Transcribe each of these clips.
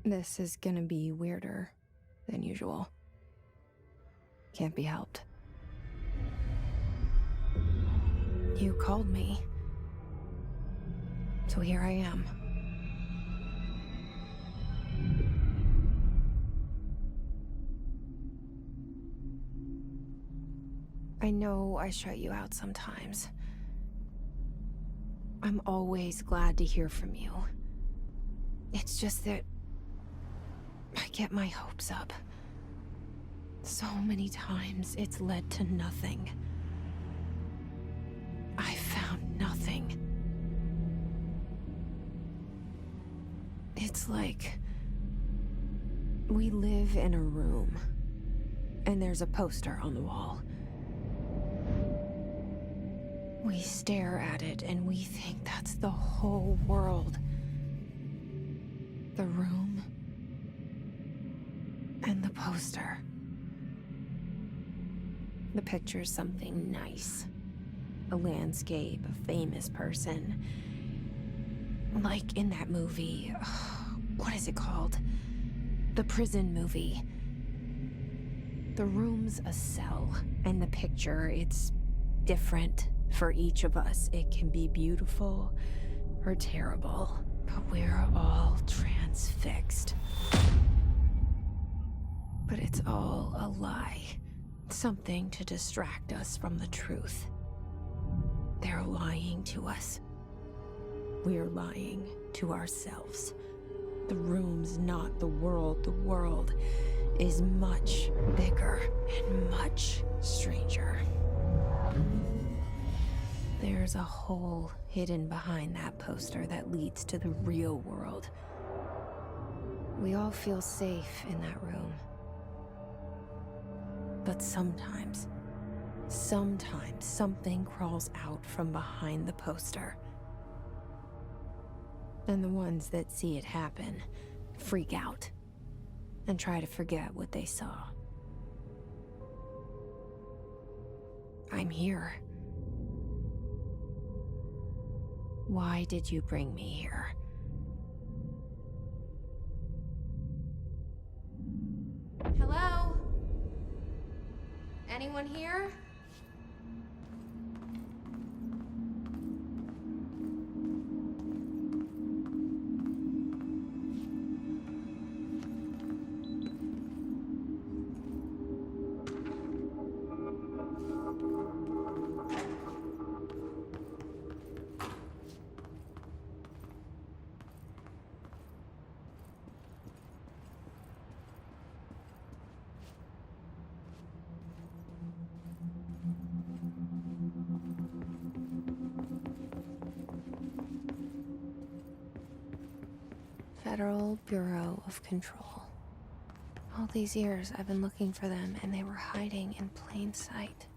This is gonna be weirder than usual. Can't be helped. You called me. So here I am. I know I shut you out sometimes. I'm always glad to hear from you. It's just that I get my hopes up. So many times it's led to nothing. I found nothing. It's like we live in a room, and there's a poster on the wall. We stare at it and we think that's the whole world. The room and the poster. The picture's something nice. A landscape, a famous person. Like in that movie, what is it called? The prison movie. The room's a cell, and the picture, it's different for each of us. It can be beautiful or terrible, but we're all transfixed. But it's all a lie. Something to distract us from the truth. They're lying to us. We're lying to ourselves. The room's not the world. The world is much bigger and much stranger. There's a hole hidden behind that poster that leads to the real world. We all feel safe in that room. But sometimes something crawls out from behind the poster. And the ones that see it happen freak out and try to forget what they saw. I'm here. Why did you bring me here? Hello? Anyone here? Federal Bureau of Control. All these years I've been looking for them, and they were hiding in plain sight.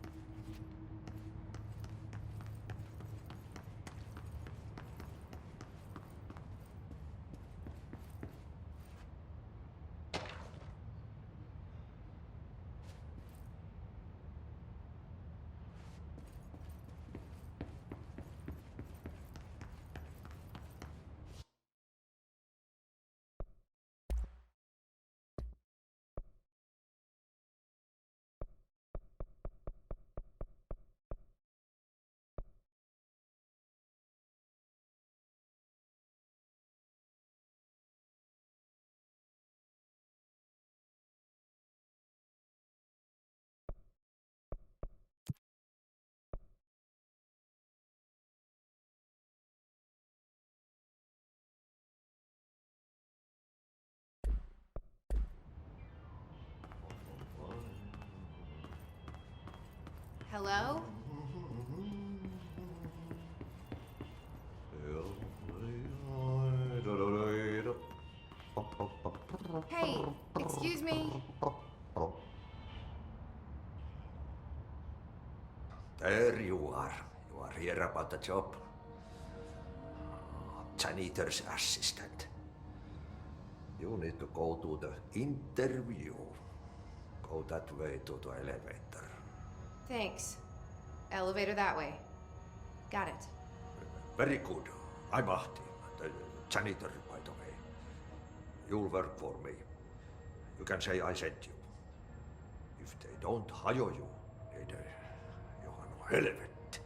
Hello? Hey, excuse me. There you are. You are here about the job. Janitor's assistant. You need to go to the interview. Go that way to the elevator. Thanks. Elevator that way. Got it. Very good. I'm Ahti, the janitor, by the way. you'll work for me. You can say I sent you. If they don't hire you, niin johan on helvet.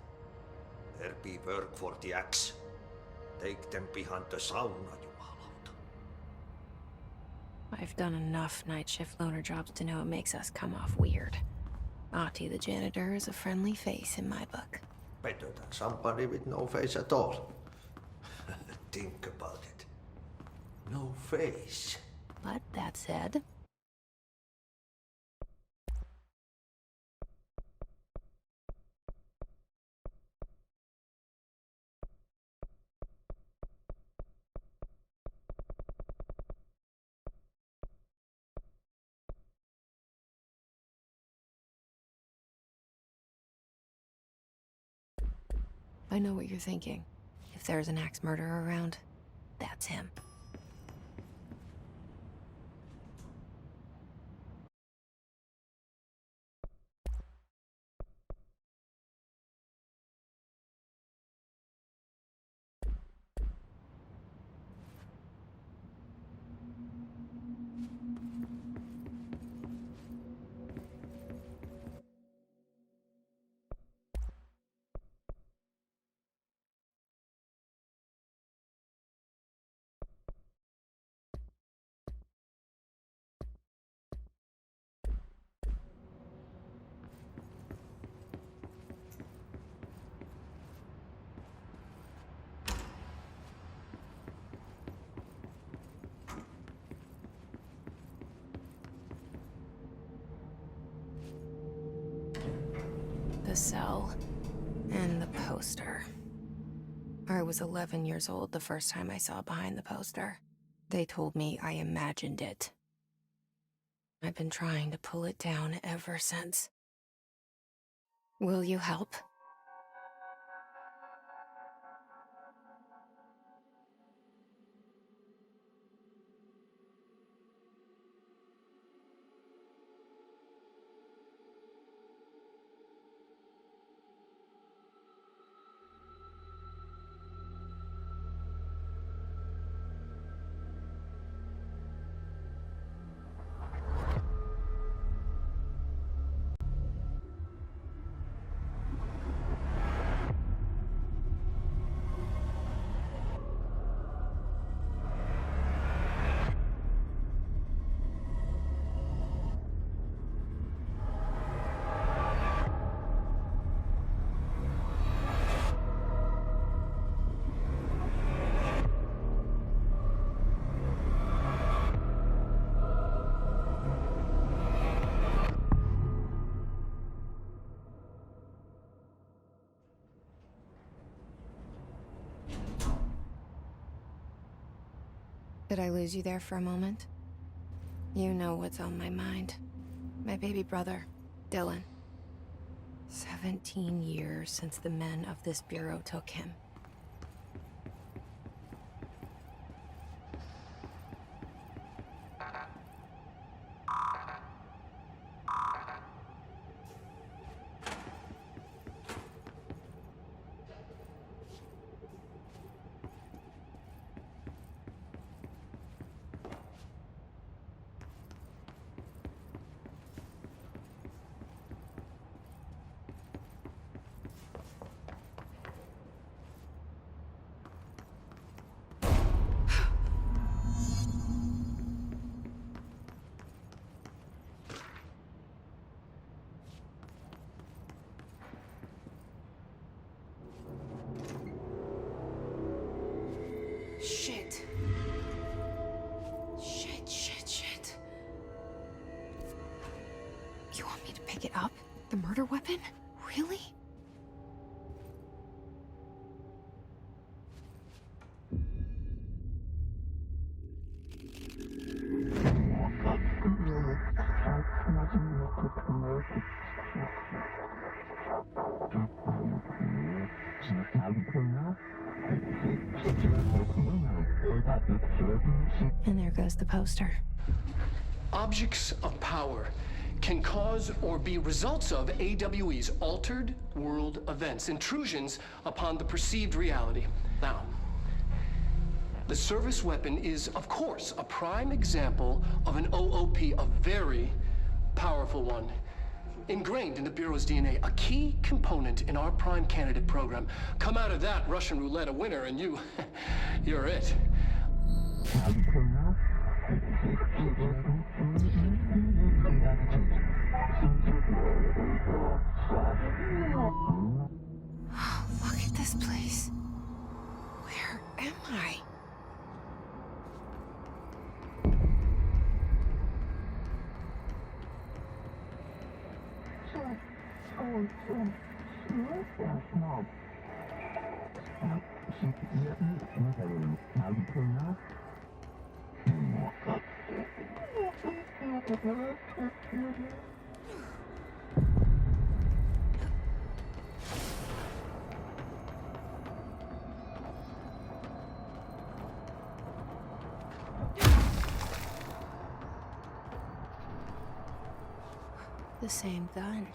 There be work for the axe. Take them behind the sauna, jumalauta. I've done enough night shift loner jobs to know it makes us come off weird. Ahti the janitor is a friendly face in my book. Better than somebody with no face at all. Think about it. No face. But that said, I know what you're thinking. If there's an axe murderer around, that's him. The cell and the poster. I was 11 years old the first time I saw behind the poster. They told me I imagined it. I've been trying to pull it down ever since. Will you help? Did I lose you there for a moment? You know what's on my mind. My baby brother, Dylan. 17 years since the men of this bureau took him. Shit. Shit. You want me to pick it up? The murder weapon? Really? And there goes the poster. Objects of power can cause or be results of AWE's altered world events, intrusions upon the perceived reality. Now, The service weapon is, of course, a prime example of an OOP, a very powerful one. Ingrained in the Bureau's DNA, a key component in our prime candidate program. Come out of that Russian roulette a winner and you're it. Oh, look at this place. Where am I? The same gun.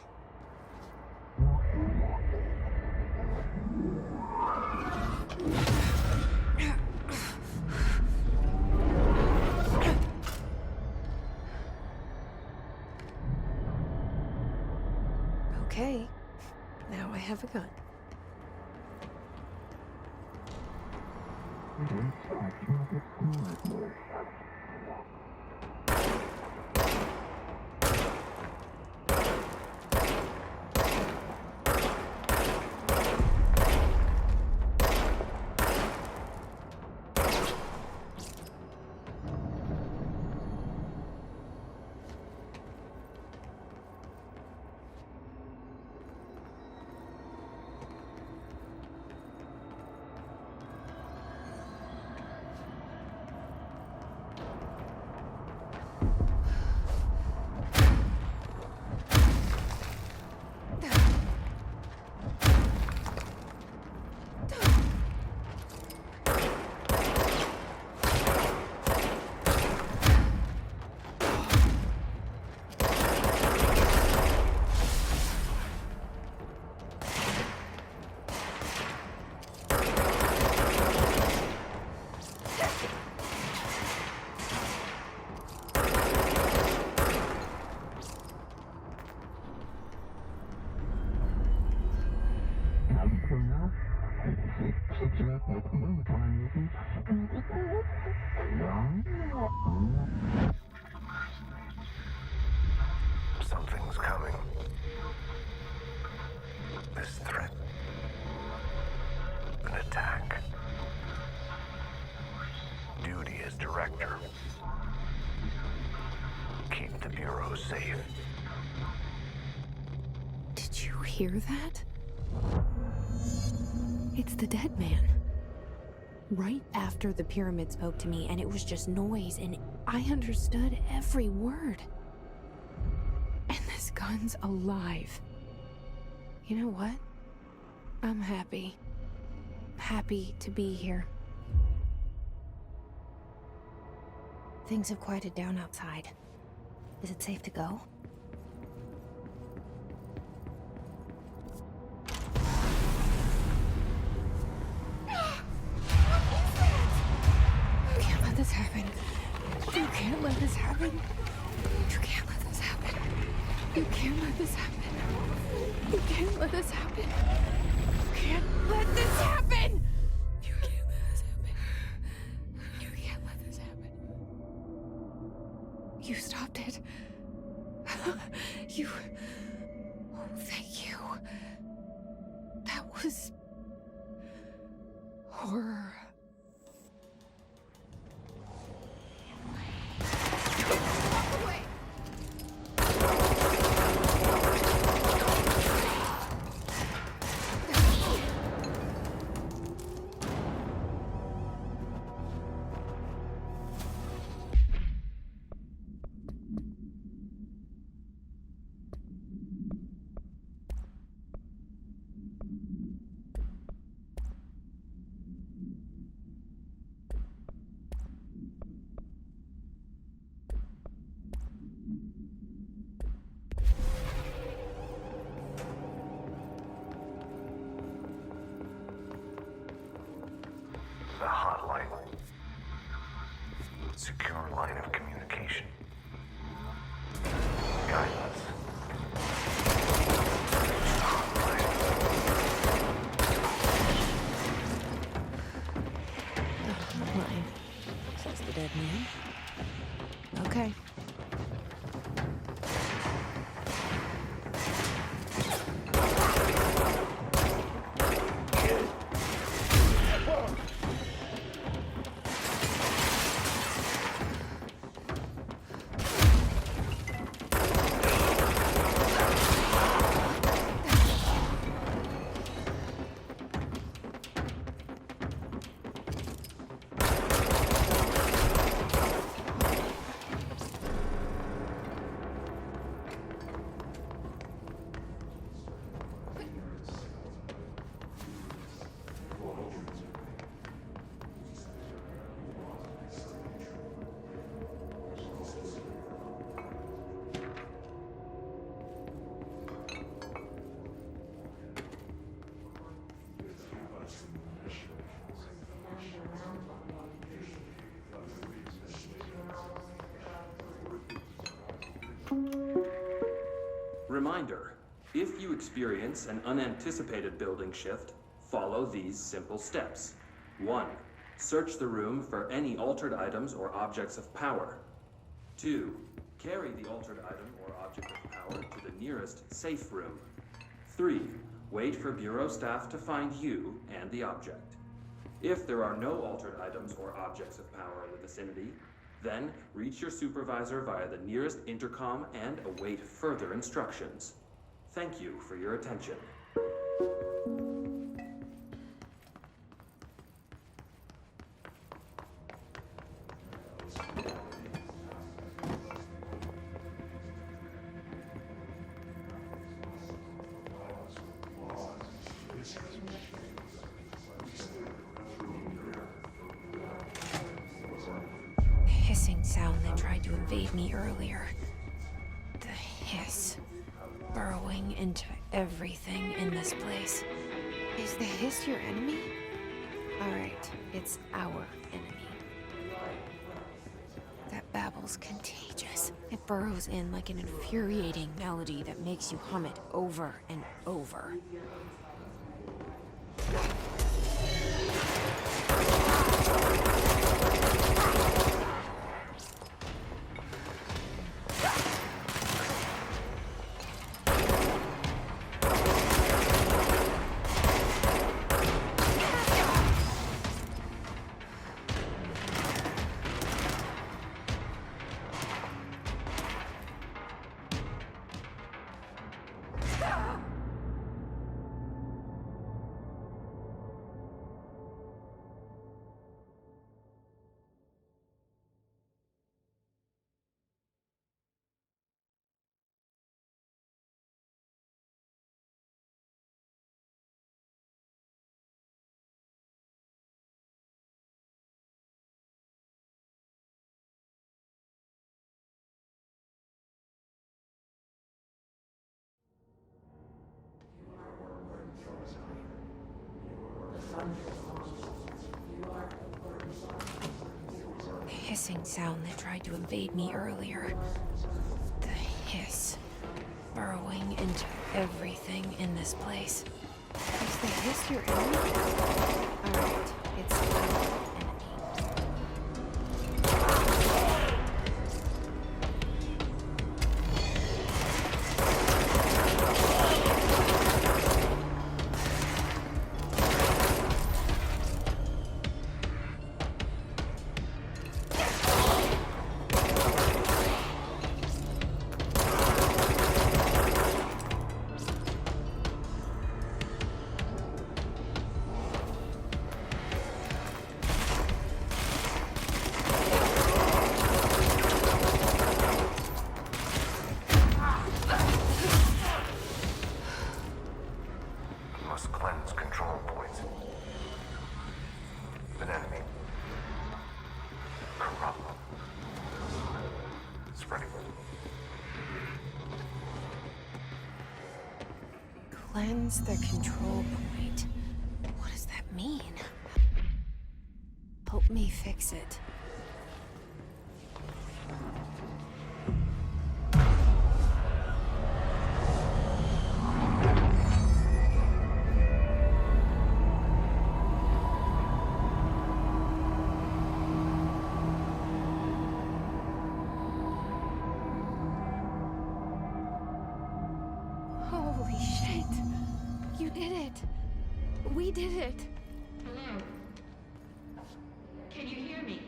Okay, now I have a gun. Something's coming. This threat. An attack. Duty as director. Keep the Bureau safe. Did you hear that? It's the dead man. Right after the pyramid spoke to me, and it was just noise, and I understood every word. And this gun's alive. You know what? I'm happy. Happy to be here. Things have quieted down outside. Is it safe to go? You can't let this happen. You can't let this happen. You can't let this happen. You can't let this happen. You can't let this happen. You can't let this happen. You can't let this happen. You can't let this happen. You stopped it. You... Oh, thank you. That was... horror. Secure line of communication. Guidance. Line. Says the dead man. Okay. Reminder, if you experience an unanticipated building shift, follow these simple steps. 1. Search the room for any altered items or objects of power. 2. Carry the altered item or object of power to the nearest safe room. 3. Wait for Bureau staff to find you and the object. If there are no altered items or objects of power in the vicinity, then reach your supervisor via the nearest intercom and await further instructions. Thank you for your attention. Hissing sound that tried to invade me earlier. The hiss. Burrowing into everything in this place. Is the hiss your enemy? Alright, it's our enemy. That babble's contagious. It burrows in like an infuriating melody that makes you hum it over and over. The hissing sound that tried to invade me earlier. The hiss. Burrowing into everything in this place. Is the hiss your enemy? Alright, it's our enemy. Must cleanse control points. An enemy. Corrupt. Spreading. Cleanse the control point. What does that mean? Help me fix it. You did it. We did it. Hello? Can you hear me?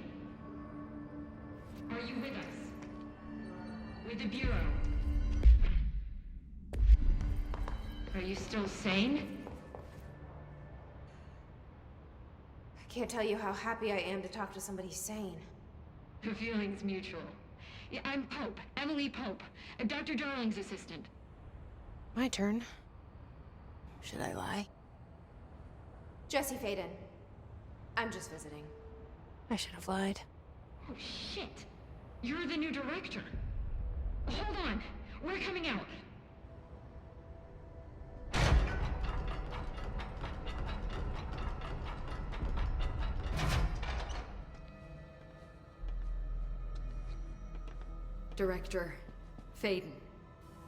Are you with us? With the Bureau? Are you still sane? I can't tell you how happy I am to talk to somebody sane. The feeling's mutual. Yeah, I'm Pope, Emily Pope, Dr. Darling's assistant. My turn. Should I lie? Jesse Faden. I'm just visiting. I should have lied. Oh, shit. You're the new director. Hold on. We're coming out. Director Faden.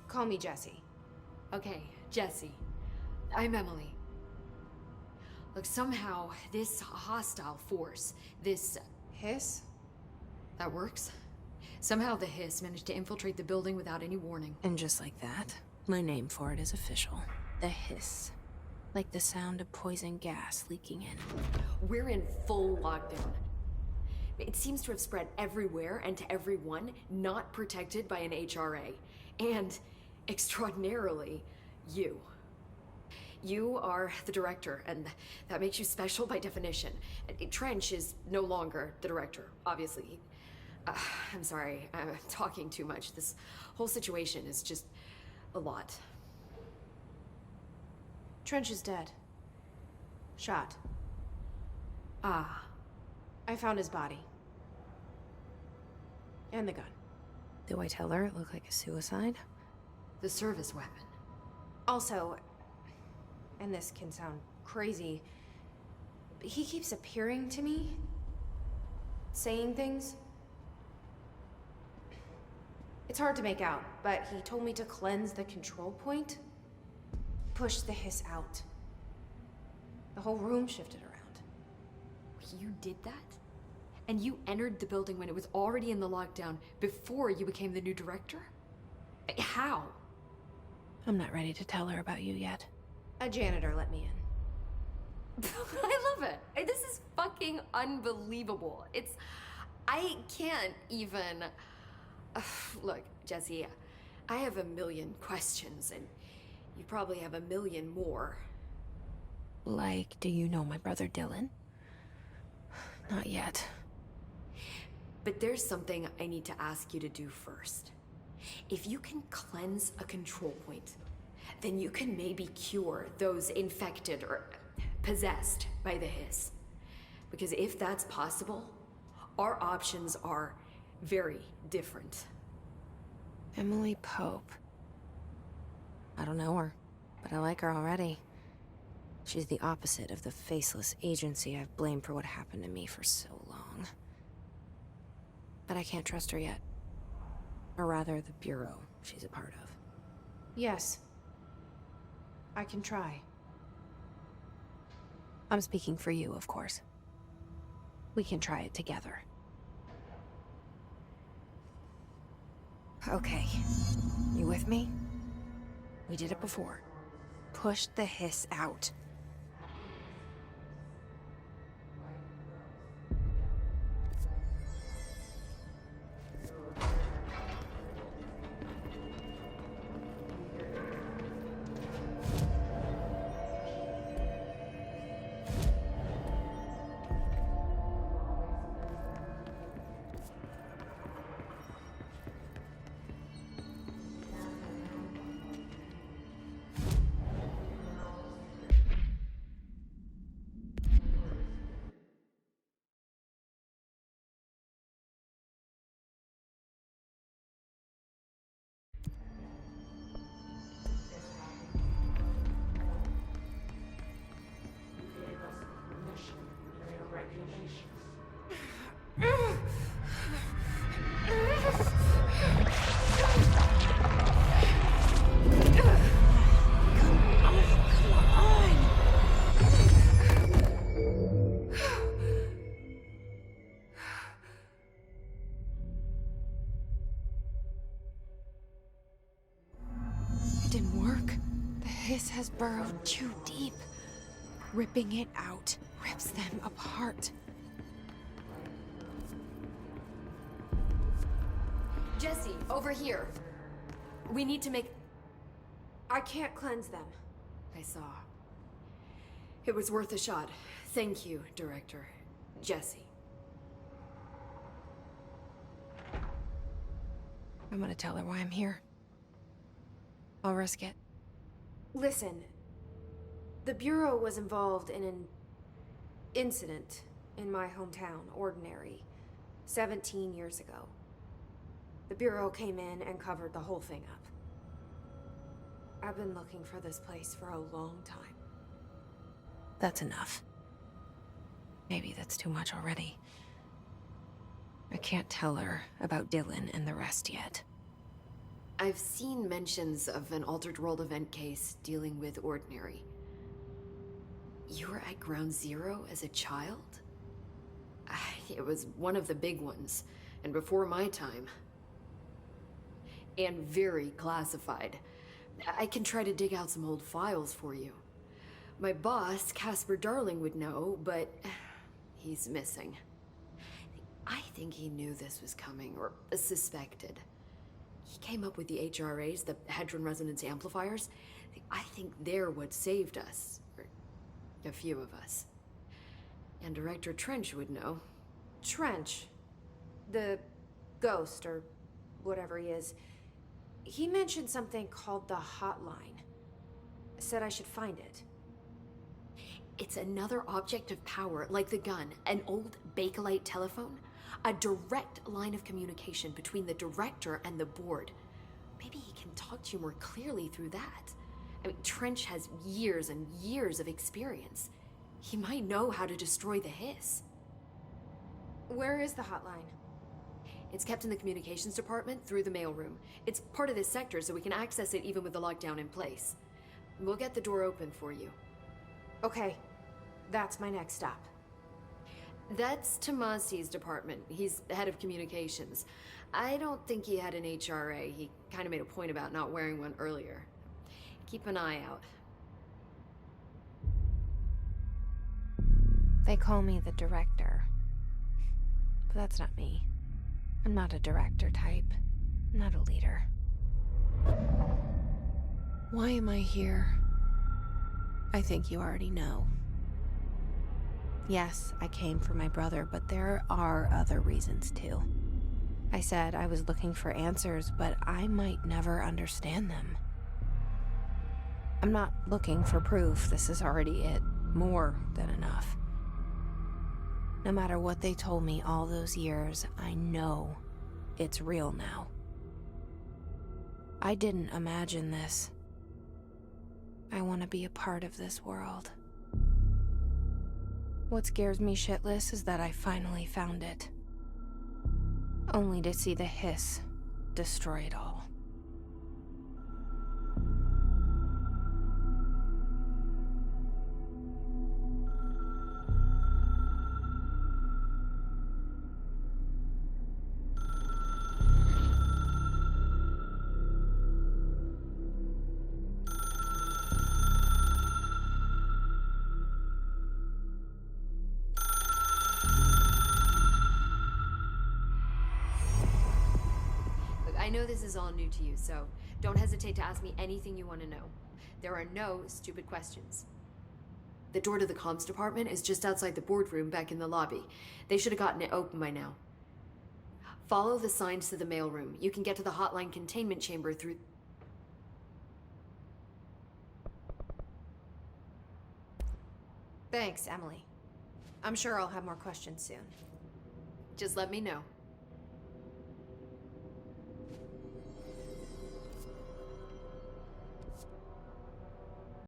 Call me Jesse. Okay, Jesse. I'm Emily. Look, somehow this hostile force, this... Hiss? that works? Somehow the hiss managed to infiltrate the building without any warning. And just like that, my name for it is official. The hiss. Like the sound of poison gas leaking in. We're in full lockdown. It seems to have spread everywhere and to everyone not protected by an HRA. And, extraordinarily, you. You are the director, and that makes you special by definition. Trench is no longer the director, obviously. I'm sorry, I'm talking too much. This whole situation is just a lot. Trench is dead. Shot. Ah. I found his body. And the gun. Do I tell her it looked like a suicide? The service weapon. Also, and this can sound crazy, but he keeps appearing to me, saying things. It's hard to make out, but he told me to cleanse the control point, push the hiss out. The whole room shifted around. You did that? And you entered the building when it was already in the lockdown before you became the new director? How? I'm not ready to tell her about you yet. A janitor let me in. I love it. This is fucking unbelievable. I can't even... Look, Jesse, I have a million questions, and you probably have a million more. Like, do you know my brother Dylan? Not yet. But there's something I need to ask you to do first. If you can cleanse a control point, then you can maybe cure those infected or possessed by the hiss. Because if that's possible, our options are very different. Emily Pope. I don't know her, but I like her already. She's the opposite of the faceless agency I've blamed for what happened to me for so long. But I can't trust her yet. Or rather, the Bureau she's a part of. Yes. I can try. I'm speaking for you, of course. We can try it together. Okay. You with me? We did it before. Push the hiss out. hiss has burrowed too deep. Ripping it out rips them apart. Jesse, over here. We need to make... I can't cleanse them. I saw. It was worth a shot. Thank you, Director. Jesse. I'm gonna tell her why I'm here. I'll risk it. Listen, the Bureau was involved in an incident in my hometown, Ordinary, 17 years ago. The Bureau came in and covered the whole thing up. I've been looking for this place for a long time. That's enough. Maybe that's too much already. I can't tell her about Dylan and the rest yet. I've seen mentions of an Altered World event case dealing with Ordinary. You were at Ground Zero as a child? It was one of the big ones, and before my time. And very classified. I can try to dig out some old files for you. My boss, Casper Darling, would know, but he's missing. I think he knew this was coming, or suspected. He came up with the HRAs, the Hadron Resonance Amplifiers. I think they're what saved us. Or a few of us. And Director Trench would know. Trench? The ghost, or whatever he is. He mentioned something called the Hotline. Said I should find it. It's another object of power, like the gun, an old Bakelite telephone. A direct line of communication between the director and the board. Maybe he can talk to you more clearly through that. I mean, Trench has years and years of experience. He might know how to destroy the hiss. Where is the hotline? It's kept in the communications department through the mailroom. It's part of this sector, so we can access it even with the lockdown in place. We'll get the door open for you. Okay, that's my next stop. That's Tomasi's department. He's the head of communications. I don't think he had an HRA. He kind of made a point about not wearing one earlier. Keep an eye out. They call me the director. But that's not me. I'm not a director type. I'm not a leader. Why am I here? I think you already know. Yes, I came for my brother, but there are other reasons too. I said I was looking for answers, but I might never understand them. I'm not looking for proof. This is already it. More than enough. No matter what they told me all those years, I know it's real now. I didn't imagine this. I want to be a part of this world. What scares me shitless is that I finally found it. Only to see the hiss destroy it all. I know this is all new to you, so don't hesitate to ask me anything you want to know. There are no stupid questions. The door to the comms department is just outside the boardroom back in the lobby. They should have gotten it open by now. Follow the signs to the mailroom. You can get to the hotline containment chamber through... Thanks, Emily. I'm sure I'll have more questions soon. Just let me know.